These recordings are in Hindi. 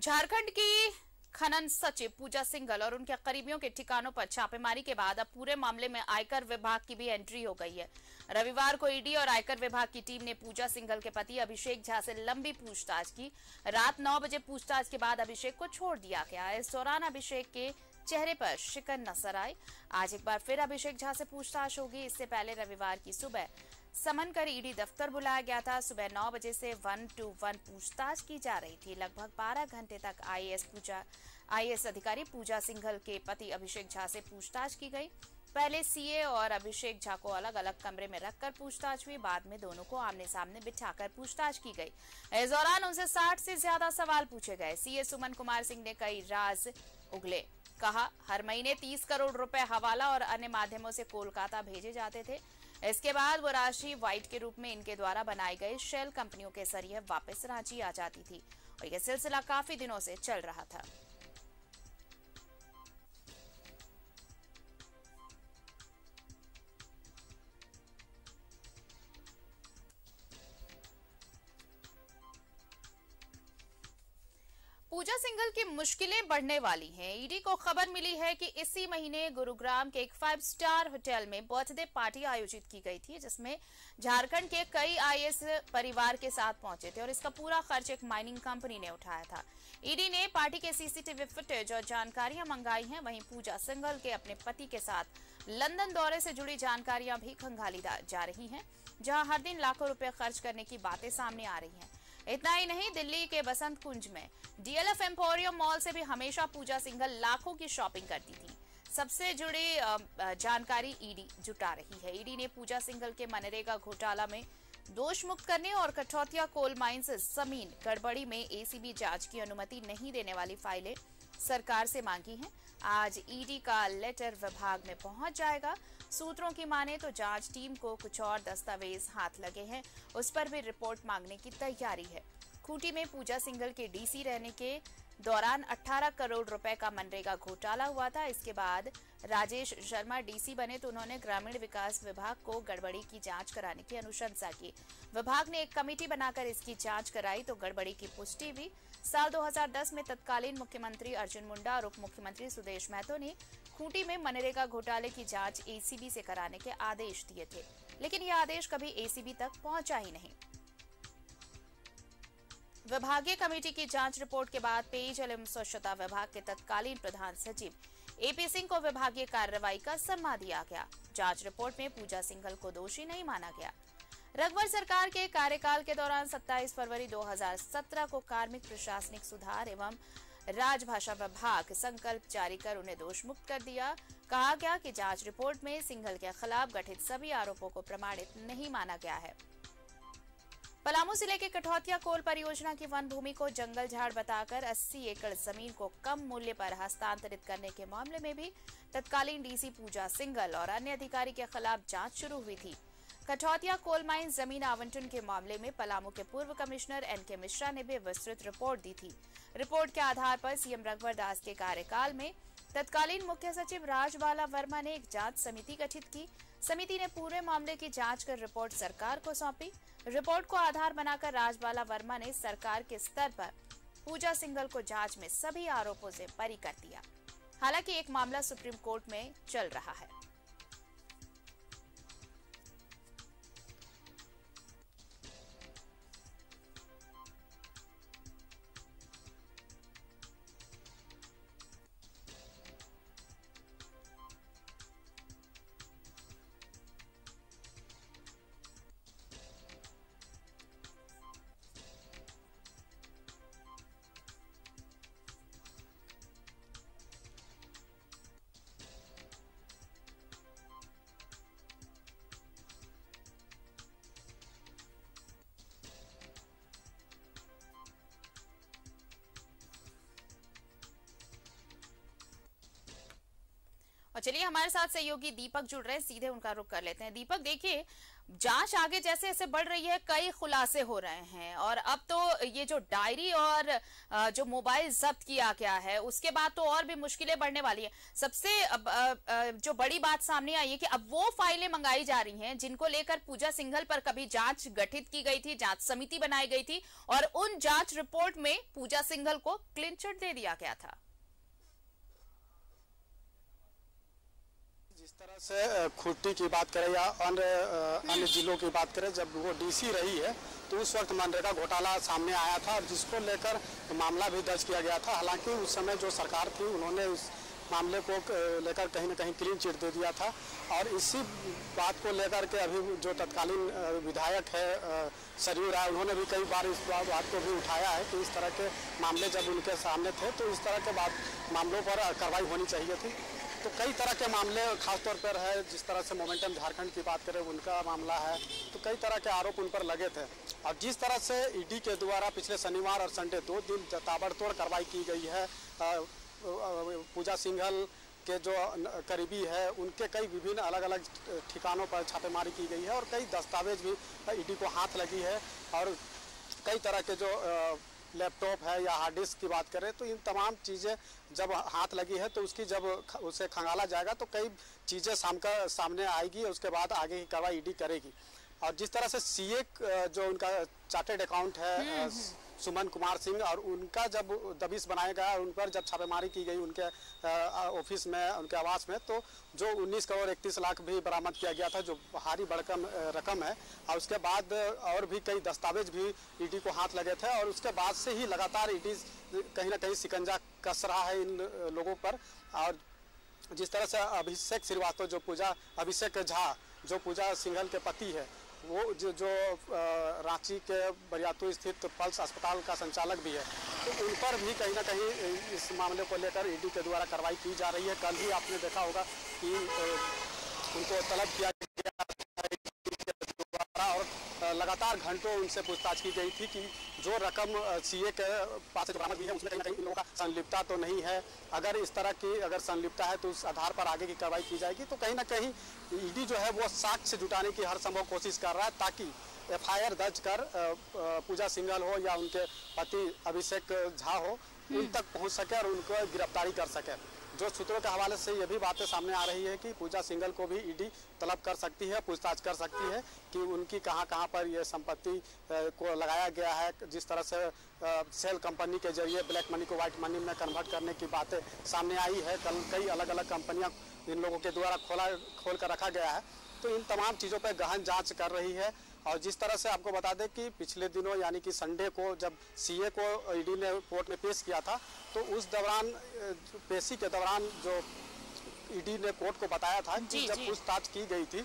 झारखंड की खनन सचिव पूजा सिंघल और उनके करीबियों के ठिकानों पर छापेमारी के बाद अब पूरे मामले में आयकर विभाग की भी एंट्री हो गई है। रविवार को ईडी और आयकर विभाग की टीम ने पूजा सिंघल के पति अभिषेक झा से लंबी पूछताछ की। रात 9 बजे पूछताछ के बाद अभिषेक को छोड़ दिया गया। इस दौरान अभिषेक के चेहरे पर शिकन नजर आई। आज एक बार फिर अभिषेक झा से पूछताछ होगी। इससे पहले रविवार की सुबह समन कर ईडी दफ्तर बुलाया गया था। सुबह 9 बजे से 1-to-1 पूछताछ की जा रही थी। लगभग 12 घंटे तक आईएएस अधिकारी पूजा सिंघल के पति अभिषेक झा से पूछताछ की गई। पहले सीए और अभिषेक झा को अलग अलग कमरे में रखकर पूछताछ हुई। बाद में दोनों को आमने सामने बिठाकर पूछताछ की गई। इस दौरान उनसे 60 से ज्यादा सवाल पूछे गए। सीए सुमन कुमार सिंह ने कई राज उगले। कहा, हर महीने 30 करोड़ रुपए हवाला और अन्य माध्यमों से कोलकाता भेजे जाते थे। इसके बाद वो राशि व्हाइट के रूप में इनके द्वारा बनाई गई शेल कंपनियों के जरिए वापस रांची आ जाती थी और यह सिलसिला काफी दिनों से चल रहा था। पूजा सिंघल की मुश्किलें बढ़ने वाली हैं। ईडी को खबर मिली है कि इसी महीने गुरुग्राम के एक 5 स्टार होटल में बर्थडे पार्टी आयोजित की गई थी, जिसमें झारखंड के कई आईएएस परिवार के साथ पहुंचे थे और इसका पूरा खर्च एक माइनिंग कंपनी ने उठाया था। ईडी ने पार्टी के सीसीटीवी फुटेज और जानकारियां मंगाई हैं। वहीं पूजा सिंघल के अपने पति के साथ लंदन दौरे से जुड़ी जानकारियां भी खंगाली जा रही हैं, जहां हर दिन लाखों रुपए खर्च करने की बातें सामने आ रही हैं। इतना ही नहीं, दिल्ली के बसंत कुंज में डीएलएफ एम्पोरियम मॉल से भी हमेशा पूजा सिंघल लाखों की शॉपिंग करती थी। सबसे जुड़ी जानकारी ईडी जुटा रही है। ईडी ने पूजा सिंघल के मनरेगा घोटाला में दोष मुक्त करने और कठौतिया कोल माइंस जमीन गड़बड़ी में एसीबी जांच की अनुमति नहीं देने वाली फाइलें सरकार से मांगी हैं। आज ईडी का लेटर विभाग में पहुंच जाएगा। सूत्रों की माने तो जांच टीम को कुछ और दस्तावेज हाथ लगे हैं, उस पर भी रिपोर्ट मांगने की तैयारी है। खूंटी में पूजा सिंघल के डीसी रहने के दौरान 18 करोड़ रुपए का मनरेगा घोटाला हुआ था। इसके बाद राजेश शर्मा डीसी बने तो उन्होंने ग्रामीण विकास विभाग को गड़बड़ी की जांच कराने की अनुशंसा की। विभाग ने एक कमेटी बनाकर इसकी जांच कराई तो गड़बड़ी की पुष्टि हुई। साल 2010 में तत्कालीन मुख्यमंत्री अर्जुन मुंडा और उप मुख्यमंत्री सुदेश महतो ने खूंटी में मनरेगा घोटाले की जांच एसीबी से कराने के आदेश दिए थे, लेकिन यह आदेश कभी एसीबी तक पहुंचा ही नहीं। विभागीय कमेटी की जांच रिपोर्ट के बाद पेयजल एवं स्वच्छता विभाग के तत्कालीन प्रधान सचिव एपी सिंह को विभागीय कार्रवाई का सम्मा दिया गया। जांच रिपोर्ट में पूजा सिंघल को दोषी नहीं माना गया। रघुवर सरकार के कार्यकाल के दौरान 27 फरवरी 2017 को कार्मिक प्रशासनिक सुधार एवं राजभाषा विभाग संकल्प जारी कर उन्हें दोष मुक्त कर दिया। कहा गया कि जांच रिपोर्ट में सिंघल के खिलाफ गठित सभी आरोपों को प्रमाणित नहीं माना गया है। पलामू जिले के कठौतिया कोल परियोजना की वन भूमि को जंगल झाड़ बताकर 80 एकड़ जमीन को कम मूल्य पर हस्तांतरित करने के मामले में भी तत्कालीन डीसी पूजा सिंघल और अन्य अधिकारी के खिलाफ जांच शुरू हुई थी। कठौतिया कोल माइन जमीन आवंटन के मामले में पलामू के पूर्व कमिश्नर एनके मिश्रा ने भी विस्तृत रिपोर्ट दी थी। रिपोर्ट के आधार पर सीएम रघुवर दास के कार्यकाल में तत्कालीन मुख्य सचिव राजबाला वर्मा ने एक जांच समिति गठित की। समिति ने पूरे मामले की जांच कर रिपोर्ट सरकार को सौंपी। रिपोर्ट को आधार बनाकर राजबाला वर्मा ने सरकार के स्तर पर पूजा सिंघल को जांच में सभी आरोपों से बरी कर दिया। हालांकि एक मामला सुप्रीम कोर्ट में चल रहा है। चलिए हमारे साथ सहयोगी दीपक जुड़ रहे हैं, सीधे उनका रुख कर लेते हैं। दीपक, देखिए जांच आगे जैसे जैसे बढ़ रही है, कई खुलासे हो रहे हैं और अब तो ये जो डायरी और जो मोबाइल जब्त किया गया है उसके बाद तो और भी मुश्किलें बढ़ने वाली है। सबसे जो बड़ी बात सामने आई है कि अब वो फाइलें मंगाई जा रही हैं जिनको लेकर पूजा सिंघल पर कभी जांच गठित की गई थी, जांच समिति बनाई गई थी और उन जांच रिपोर्ट में पूजा सिंघल को क्लीन चिट दे दिया गया था। जिस तरह से खुट्टी की बात करें या अन्य जिलों की बात करें, जब वो डीसी रही है तो उस वक्त मनरेगा घोटाला सामने आया था और जिसको लेकर मामला भी दर्ज किया गया था। हालांकि उस समय जो सरकार थी उन्होंने उस मामले को लेकर कहीं न कहीं क्लीन चिट दे दिया था और इसी बात को लेकर के अभी जो तत्कालीन विधायक है सरयू राय, उन्होंने भी कई बार इस बात को भी उठाया है कि इस तरह के मामले जब उनके सामने थे तो इस तरह के मामलों पर कार्रवाई होनी चाहिए थी। तो कई तरह के मामले खासतौर पर है, जिस तरह से मोमेंटम झारखंड की बात करें उनका मामला है, तो कई तरह के आरोप उन पर लगे थे। और जिस तरह से ईडी के द्वारा पिछले शनिवार और संडे 2 दिन ताबड़तोड़ कार्रवाई की गई है, पूजा सिंघल के जो करीबी है उनके कई विभिन्न अलग अलग ठिकानों पर छापेमारी की गई है और कई दस्तावेज भी ईडी को हाथ लगी है और कई तरह के जो लैपटॉप है या हार्ड डिस्क की बात करें तो इन तमाम चीज़ें जब हाथ लगी है तो उसकी जब उसे खंगाला जाएगा तो कई चीज़ें सामने आएगी और उसके बाद आगे की कार्रवाई ईडी करेगी। और जिस तरह से सीए जो उनका चार्टर्ड अकाउंट है सुमन कुमार सिंह, और उनका जब दबिश बनाया गया, उन पर जब छापेमारी की गई उनके ऑफिस में, उनके आवास में, तो जो 19 करोड़ 31 लाख भी बरामद किया गया था, जो भारी भरकम रकम है। और उसके बाद और भी कई दस्तावेज भी ईडी को हाथ लगे थे और उसके बाद से ही लगातार ईडी कहीं ना कहीं शिकंजा कस रहा है इन लोगों पर। और जिस तरह से अभिषेक श्रीवास्तव, जो अभिषेक झा जो पूजा सिंघल के पति है, वो जो रांची के बरियातू स्थित पल्स अस्पताल का संचालक भी है, तो उन पर भी कहीं ना कहीं इस मामले को लेकर ईडी के द्वारा कार्रवाई की जा रही है। कल ही आपने देखा होगा कि उनको तलब किया गया और लगातार घंटों उनसे पूछताछ की गई थी कि जो रकम सीए के पास से बरामद हुई है उसमें कहीं ना कहीं इन लोगों का संलिप्तता तो नहीं है। अगर इस तरह की संलिप्तता है तो उस आधार पर आगे की कार्रवाई की जाएगी। तो कहीं ना कहीं ईडी जो है वो साक्ष्य जुटाने की हर संभव कोशिश कर रहा है ताकि एफआईआर दर्ज कर पूजा सिंघल हो या उनके पति अभिषेक झा हो, उन तक पहुँच सके और उनको गिरफ्तारी कर सके। जो सूत्रों के हवाले से ये भी बातें सामने आ रही है कि पूजा सिंघल को भी ईडी तलब कर सकती है, पूछताछ कर सकती है कि उनकी कहां पर ये संपत्ति को लगाया गया है। जिस तरह से सेल कंपनी के जरिए ब्लैक मनी को व्हाइट मनी में कन्वर्ट करने की बातें सामने आई है। कल कई अलग अलग कंपनियां इन लोगों के द्वारा खोल कर रखा गया है। तो इन तमाम चीज़ों पर गहन जाँच कर रही है। और जिस तरह से आपको बता दें कि पिछले दिनों यानी कि संडे को जब सीए को ईडी ने कोर्ट में पेश किया था, तो उस दौरान पेशी के दौरान जो ईडी ने कोर्ट को बताया था कि जब पूछताछ की गई थी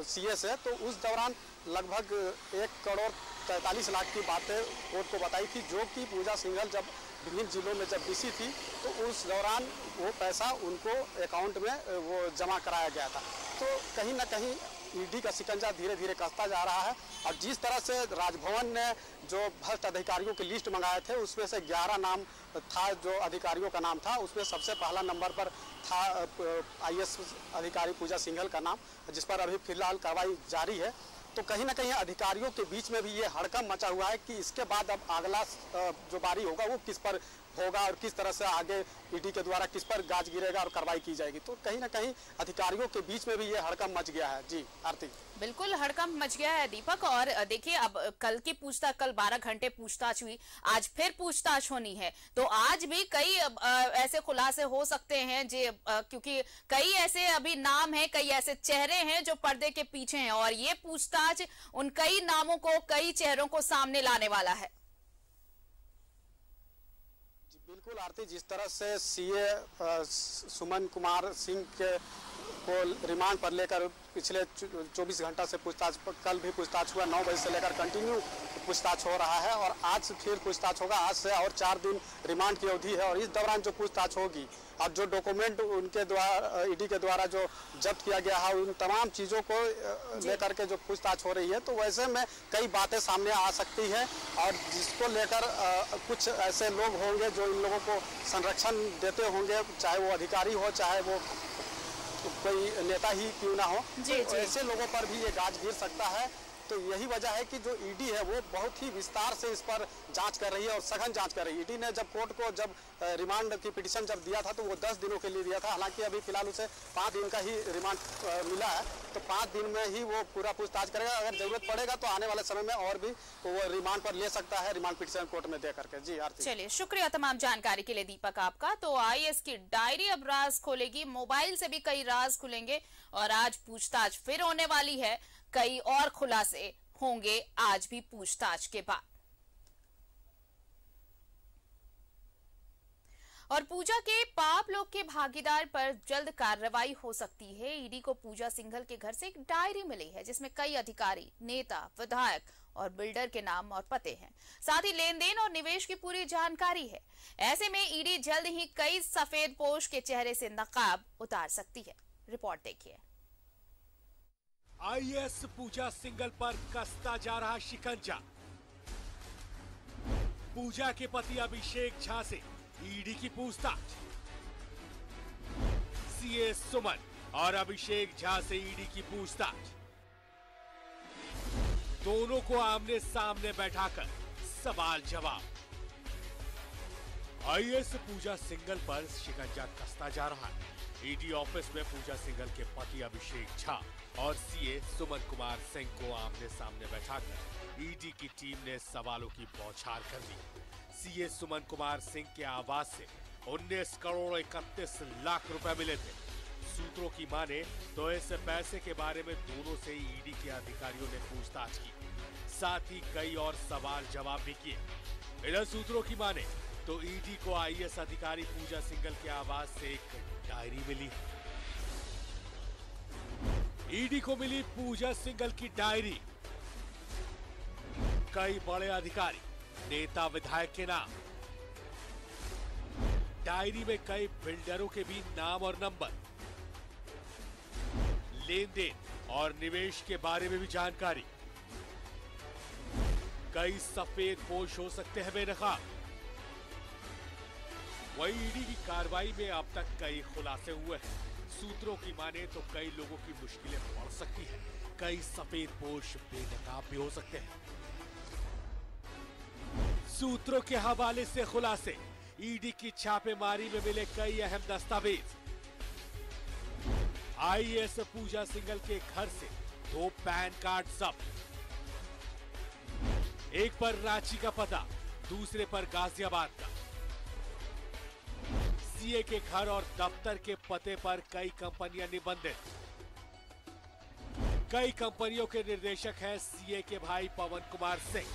सीए से, तो उस दौरान लगभग 1 करोड़ 43 लाख की बातें कोर्ट को बताई थी, जो कि पूजा सिंघल जब विभिन्न जिलों में जब डीसी थी तो उस दौरान वो पैसा उनको अकाउंट में वो जमा कराया गया था। तो कहीं ना कहीं ईडी का शिकंजा धीरे धीरे कसता जा रहा है। और जिस तरह से राजभवन ने जो भ्रष्ट अधिकारियों की लिस्ट मंगाए थे उसमें से 11 नाम था, जो अधिकारियों का नाम था, उसमें सबसे पहला नंबर पर था आईएएस अधिकारी पूजा सिंघल का नाम, जिस पर अभी फिलहाल कार्रवाई जारी है। तो कहीं ना कहीं अधिकारियों के बीच में भी ये हड़कंप मचा हुआ है कि इसके बाद अब अगला जो बारी होगा वो किस पर होगा और किस तरह से आगे ईडी के द्वारा किस पर गाज गिरेगा और कार्रवाई की जाएगी। तो कहीं ना कहीं अधिकारियों के बीच में भी ये हड़कंप मच गया है। जी आरती, बिल्कुल हड़कंप मच गया है दीपक। और देखिए अब कल की पूछताछ, कल 12 घंटे पूछताछ हुई, आज फिर पूछताछ होनी है, तो आज भी कई ऐसे खुलासे हो सकते हैं क्योंकि कई ऐसे अभी नाम हैं, कई ऐसे चेहरे हैं जो पर्दे के पीछे हैं और ये पूछताछ उन कई नामों को, कई चेहरों को सामने लाने वाला है। बिल्कुल आरती, जिस तरह से सीए सुमन कुमार सिंह को रिमांड पर लेकर पिछले 24 घंटा से पूछताछ, कल भी पूछताछ हुआ, 9 बजे से लेकर कंटिन्यू पूछताछ हो रहा है और आज फिर पूछताछ होगा। आज से और 4 दिन रिमांड की अवधि है और इस दौरान जो पूछताछ होगी और जो डॉक्यूमेंट उनके द्वारा ईडी के द्वारा जो जब्त किया गया है उन तमाम चीज़ों को लेकर के जो पूछताछ हो रही है, तो वैसे में कई बातें सामने आ सकती है और जिसको लेकर कुछ ऐसे लोग होंगे जो इन लोगों को संरक्षण देते होंगे, चाहे वो अधिकारी हो चाहे वो कोई नेता ही क्यों ना हो, तो ऐसे लोगों पर भी ये गाज गिर सकता है। तो यही वजह है कि जो ईडी है वो बहुत ही विस्तार से इस पर जांच कर रही है और सघन जांच कर रही है। ईडी ने जब कोर्ट को जब रिमांड की पिटीशन जब दिया था तो वो 10 दिनों के लिए दिया था। हालांकि अभी फिलहाल उसे 5 दिन का ही रिमांड मिला है, तो 5 दिन में ही वो पूरा पूछताछ करेगा। अगर जरूरत पड़ेगा तो आने वाले समय में और भी वो रिमांड पर ले सकता है, रिमांड पिटीशन कोर्ट में दे करके। जी आरती, चलिए शुक्रिया तमाम जानकारी के लिए दीपक आपका। तो IAS की डायरी अब राज खोलेगी, मोबाइल से भी कई राज खुलेंगे और आज पूछताछ फिर होने वाली है। कई और खुलासे होंगे आज भी पूछताछ के बाद। और पूजा के पाप लोग के भागीदार पर जल्द कार्रवाई हो सकती है। ईडी को पूजा सिंघल के घर से एक डायरी मिली है जिसमें कई अधिकारी, नेता, विधायक और बिल्डर के नाम और पते हैं। साथ ही लेन देन और निवेश की पूरी जानकारी है। ऐसे में ईडी जल्द ही कई सफेद पोश के चेहरे से नकाब उतार सकती है। रिपोर्ट देखिए। IAS पूजा सिंघल पर कसता जा रहा शिकंजा। पूजा के पति अभिषेक झा से ईडी की पूछताछ। CA सुमन और अभिषेक झा से ईडी की पूछताछ। दोनों को आमने सामने बैठाकर सवाल जवाब। IAS पूजा सिंघल पर शिकंजा कसता जा रहा है। ईडी ऑफिस में पूजा सिंघल के पति अभिषेक झा और CA सुमन कुमार सिंह को आमने सामने बैठाकर ईडी की टीम ने सवालों की बौछार कर दी। CA सुमन कुमार सिंह के आवास से 19 करोड़ 31 लाख रुपए मिले थे। सूत्रों की माने तो इस पैसे के बारे में दोनों से ईडी के अधिकारियों ने पूछताछ की, साथ ही कई और सवाल जवाब भी किए। इधर सूत्रों की माने तो ईडी को IAS अधिकारी पूजा सिंघल के आवास से एक डायरी मिली। ईडी को मिली पूजा सिंघल की डायरी। कई बड़े अधिकारी, नेता, विधायक के नाम। डायरी में कई बिल्डरों के भी नाम और नंबर। लेन देन और निवेश के बारे में भी जानकारी। कई सफेद पोश हो सकते हैं बेनकाब। वहीं ईडी की कार्रवाई में अब तक कई खुलासे हुए हैं। सूत्रों की माने तो कई लोगों की मुश्किलें बढ़ सकती हैं। कई सफेद पोश बेनकाब भी हो सकते हैं। सूत्रों के हवाले से खुलासे। ईडी की छापेमारी में मिले कई अहम दस्तावेज। IAS पूजा सिंघल के घर से 2 पैन कार्ड जब्त। एक पर रांची का पता, दूसरे पर गाजियाबाद का। CA के घर और दफ्तर के पते पर कई कंपनियां निबंधित। कई कंपनियों के निर्देशक हैं CA के भाई पवन कुमार सिंह।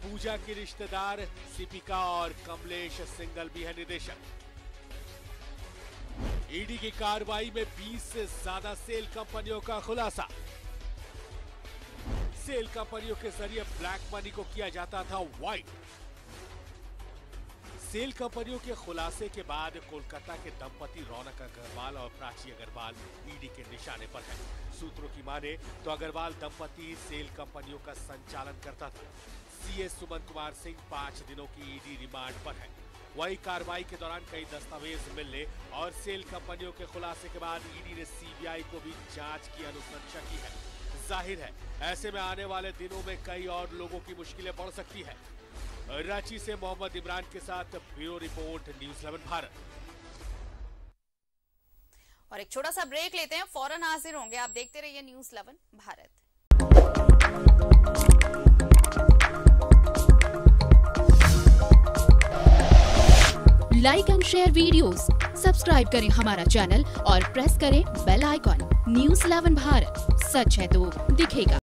पूजा के रिश्तेदार दीपिका और कमलेश सिंघल भी है निदेशक। ईडी की कार्रवाई में 20 से ज्यादा सेल कंपनियों का खुलासा। सेल कंपनियों के जरिए ब्लैक मनी को किया जाता था व्हाइट। सेल कंपनियों के खुलासे के बाद कोलकाता के दंपति रौनक अग्रवाल और प्राची अग्रवाल ईडी के निशाने पर हैं। सूत्रों की माने तो अग्रवाल दंपति सेल कंपनियों का संचालन करता था। CA सुमन कुमार सिंह 5 दिनों की ईडी रिमांड पर है। वही कार्रवाई के दौरान कई दस्तावेज मिलने और सेल कंपनियों के खुलासे के बाद ईडी ने CBI को भी जांच की अनुशंसा की है। जाहिर है ऐसे में आने वाले दिनों में कई और लोगों की मुश्किलें बढ़ सकती है। रांची से मोहम्मद इमरान के साथ ब्यूरो रिपोर्ट, न्यूज़ 11 भारत। और एक छोटा सा ब्रेक लेते हैं, फौरन हाजिर होंगे। आप देखते रहिए news 11 Bharat. Like and share videos, subscribe करें हमारा चैनल और प्रेस करें बेल आइकॉन। न्यूज़ 11 भारत, सच है तो दिखेगा।